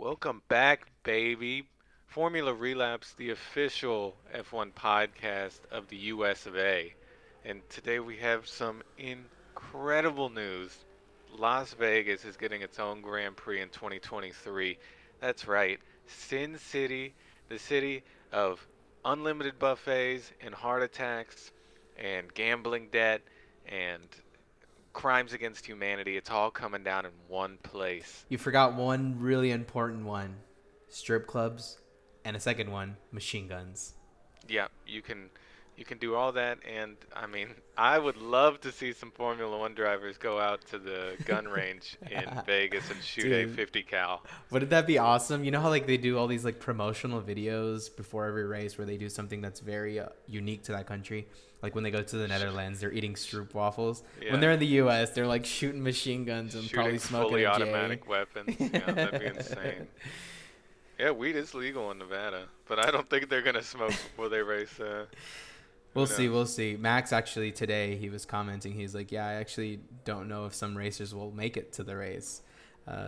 Welcome back, baby. Formula Relapse, the official F1 podcast of the US of A. And today we have some incredible news. Las Vegas is getting its own Grand Prix in 2023. That's right, Sin City, the city of unlimited buffets and heart attacks and gambling debt and crimes against humanity. It's all coming down in one place. You forgot one really important one: strip clubs, and a second one: machine guns. Yeah, you can do all that, and I mean, I would love to see some Formula One drivers go out to the gun range in Vegas and shoot a Dude, 50 cal. wouldn't that be awesome? You know how like they do all these like promotional videos before every race where they do something that's very unique to that country. Like when they go to the Netherlands, they're eating stroop waffles. When Yeah, they're in the U.S., they're like shooting machine guns and shooting probably smoking fully a J. automatic weapons. Yeah, that'd be insane. Yeah, weed is legal in Nevada, but I don't think they're gonna smoke before they race. Who We'll see. knows? We'll see. Max actually today he was commenting. He's like, "Yeah, I actually don't know if some racers will make it to the race."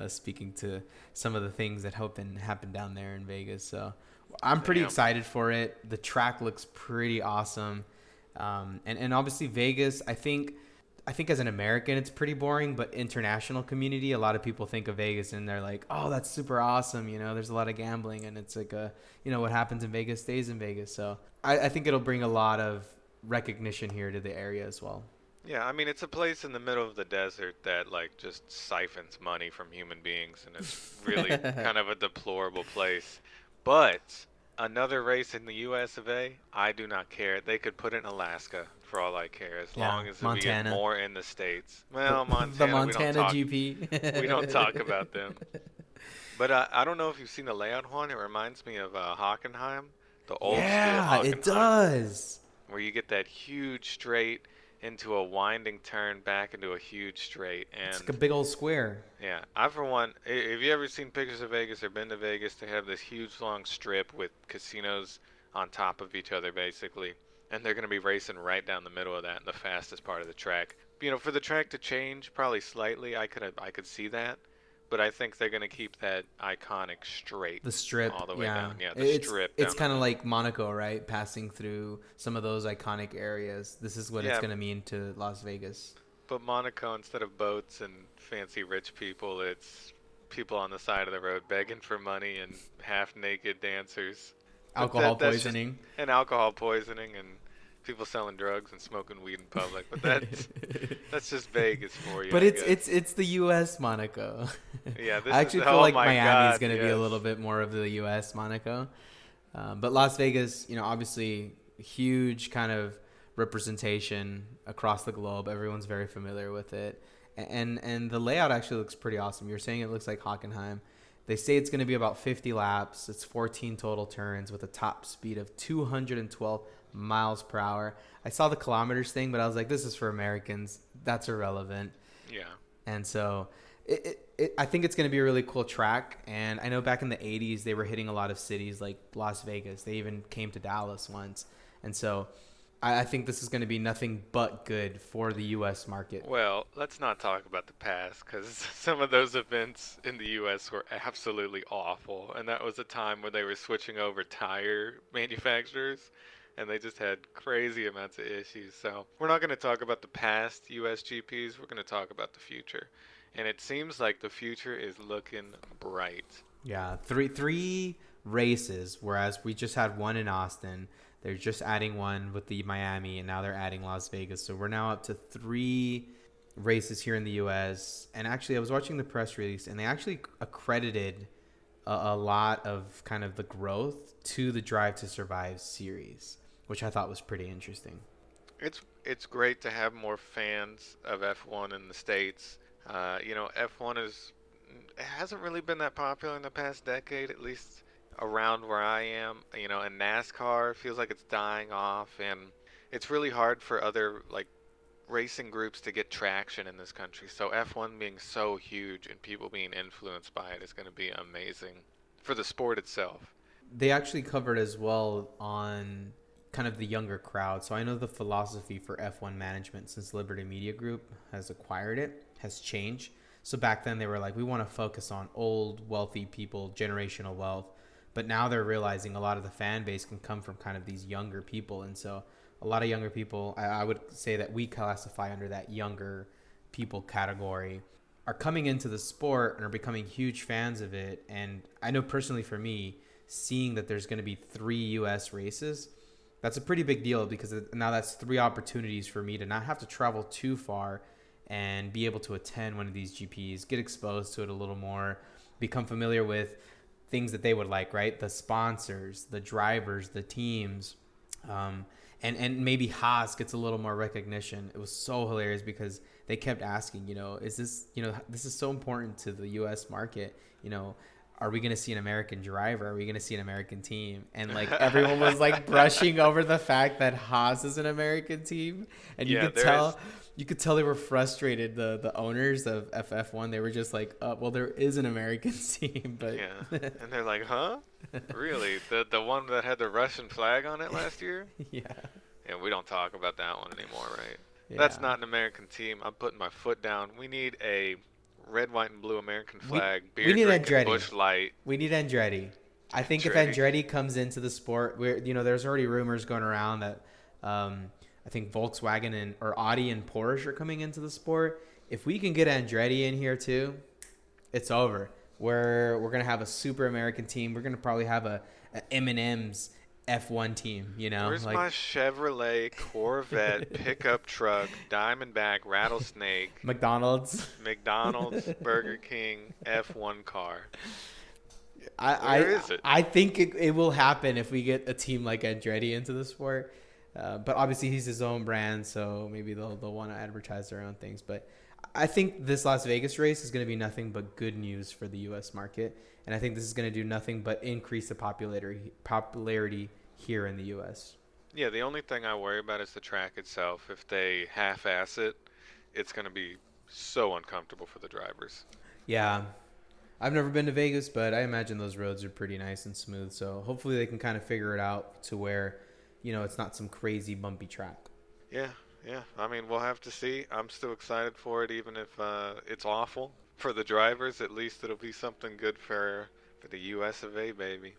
Speaking to some of the things that hope and happen down there in Vegas, so I'm pretty Damn. excited for it. The track looks pretty awesome, and obviously Vegas. I think as an American it's pretty boring, but international community, a lot of people think of Vegas and they're like, "Oh, that's super awesome." There's a lot of gambling, and it's like what happens in Vegas stays in Vegas. So I think it'll bring a lot of recognition here to the area as well. Yeah, I mean it's a place in the middle of the desert that like just siphons money from human beings and it's really kind of a deplorable place. But another race in the US of A, I do not care. They could put it in Alaska for all I care as Yeah, long as we get Montana. more in the states. The, Well, the Montana, Montana GP. we don't talk about them. But I don't know if you've seen the layout one. It reminds me of Hockenheim, the old school Yeah, it Hockenheim does. where you get that huge straight into a winding turn back into a huge straight. It's And like a big old square. yeah, I for one, have you ever seen pictures of Vegas or been to Vegas? They have this huge long strip with casinos on top of each other basically. And they're going to be racing right down the middle of that in the fastest part of the track. For the track to change probably slightly, I could see that. But I think they're going to keep that iconic straight The strip, all the way yeah. down. Yeah, the It's strip it's down the kind of middle. like Monaco, right? Passing through some of those iconic areas. This is what it's Yeah, going to mean to Las Vegas. but Monaco, instead of boats and fancy rich people, it's people on the side of the road begging for money and half-naked dancers. But Alcohol that's just poisoning. and alcohol poisoning and people selling drugs and smoking weed in public. But that's just Vegas for you, But I it's guess. it's it's the U.S. Monaco. Yeah, this I is actually feel oh like my Miami is God, going to be a yes. little bit more of the U.S. Monaco. But Las Vegas, obviously huge kind of representation across the globe. Everyone's very familiar with it, and the layout actually looks pretty awesome. You're saying it looks like Hockenheim. They say it's going to be about 50 laps. It's 14 total turns with a top speed of 212 miles per hour. I saw the kilometers thing, but I was like, this is for Americans. That's irrelevant. Yeah. And so I think it's going to be a really cool track. And I know back in the 80s, they were hitting a lot of cities like Las Vegas. They even came to Dallas once. And so I think this is going to be nothing but good for the U.S. market. Well, let's not talk about the past because some of those events in the U.S. were absolutely awful, and that was a time where they were switching over tire manufacturers, and they just had crazy amounts of issues. So we're not going to talk about the past U.S. GPs. We're going to talk about the future, and it seems like the future is looking bright. Yeah, three races, whereas we just had one in Austin. They're just adding one with the Miami, and now they're adding Las Vegas. So we're now up to three races here in the U.S. And actually, I was watching the press release, and they actually accredited a lot of kind of the growth to the Drive to Survive series, which I thought was pretty interesting. It's great to have more fans of F1 in the states. F1 it hasn't really been that popular in the past decade, at least around where I am. And NASCAR feels like it's dying off, and it's really hard for other like racing groups to get traction in this country. So F1 being so huge and people being influenced by it is going to be amazing for the sport itself. They actually covered as well on kind of the younger crowd. So I know the philosophy for F1 management since Liberty Media Group has acquired it has changed. So back then they were like, we want to focus on old, wealthy people, generational wealth. But now they're realizing a lot of the fan base can come from kind of these younger people. And so a lot of younger people, I would say that we classify under that younger people category, are coming into the sport and are becoming huge fans of it. And I know personally for me, seeing that there's going to be 3 U.S. races, that's a pretty big deal because now that's 3 opportunities for me to not have to travel too far and be able to attend one of these GPs, get exposed to it a little more, become familiar with things that they would like, right? The sponsors, the drivers, the teams, and maybe Haas gets a little more recognition. It was so hilarious because they kept asking, is this, this is so important to the U.S. market, are we going to see an American driver? Are we going to see an American team? And like everyone was like brushing over the fact that Haas is an American team, and Yeah, there's you could tell they were frustrated. The owners of F1, they were just like, well, there is an American team, but yeah, and they're like, huh? Really? The one that had the Russian flag on it last year? yeah, Yeah, we don't talk about that one anymore, right? That's yeah. not an American team. I'm putting my foot down. We need a red, white, and blue American We flag, we beer need drinking, Andretti. Bush Light, We need Andretti. I think if Andretti. Andretti comes into the sport, there's already rumors going around that I think Volkswagen and or Audi and Porsche are coming into the sport. If we can get Andretti in here too, it's over. We're gonna have a super American team. We're gonna probably have a M&M's F1 team. Where's Like my Chevrolet Corvette pickup truck, Diamondback, Rattlesnake, McDonald's. McDonald's, Burger King, F1 car? I, Where I is it? I think it will happen if we get a team like Andretti into the sport. But obviously he's his own brand, so maybe they'll want to advertise their own things. But I think this Las Vegas race is going to be nothing but good news for the U.S. market, and I think this is going to do nothing but increase the popularity here in the U.S. Yeah, the only thing I worry about is the track itself. If they half-ass it, it's going to be so uncomfortable for the drivers. Yeah, I've never been to Vegas, but I imagine those roads are pretty nice and smooth. So hopefully they can kind of figure it out to where, it's not some crazy bumpy track. Yeah, yeah. I mean, we'll have to see. I'm still excited for it, even if it's awful for the drivers. At least it'll be something good for the U.S. of A. Baby.